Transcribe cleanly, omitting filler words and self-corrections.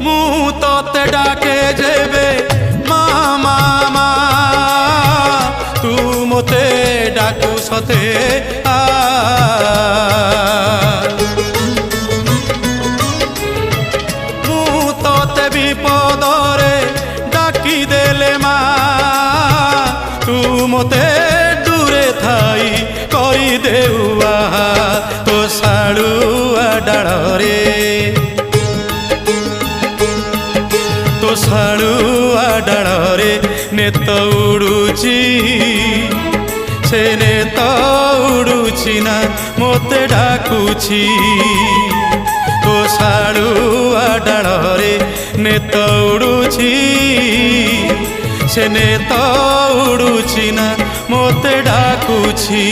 ମୁଁ ତତେ ଡାକେ ଯେବେ ମା ମା ମା ତୁ ମୋତେ ଡାକୁ ସତେ ଆ ମୁଁ ତତେ ବିପଦରେ ଡାକି ଦେଲେ ମା ତୁ ମୋତେ ଦୂରେ ଥାଇ କରିଦେଉ ତୋ ଶାଳୁଆ ଡାଳରେ ତୋ ଶାଳୁଆ ଡାଳରେ ନେତ ଉଡୁଛି ସେ ନେତ ଉଡୁଛି ନା ମୋତେ ଡାକୁଛି ତୋ ଶାଳୁଆ ଡାଳରେ ନେତ ଉଡୁଛି ସେ ନେତ ଉଡୁଛି ନା ମୋତେ ଡାକୁଛି।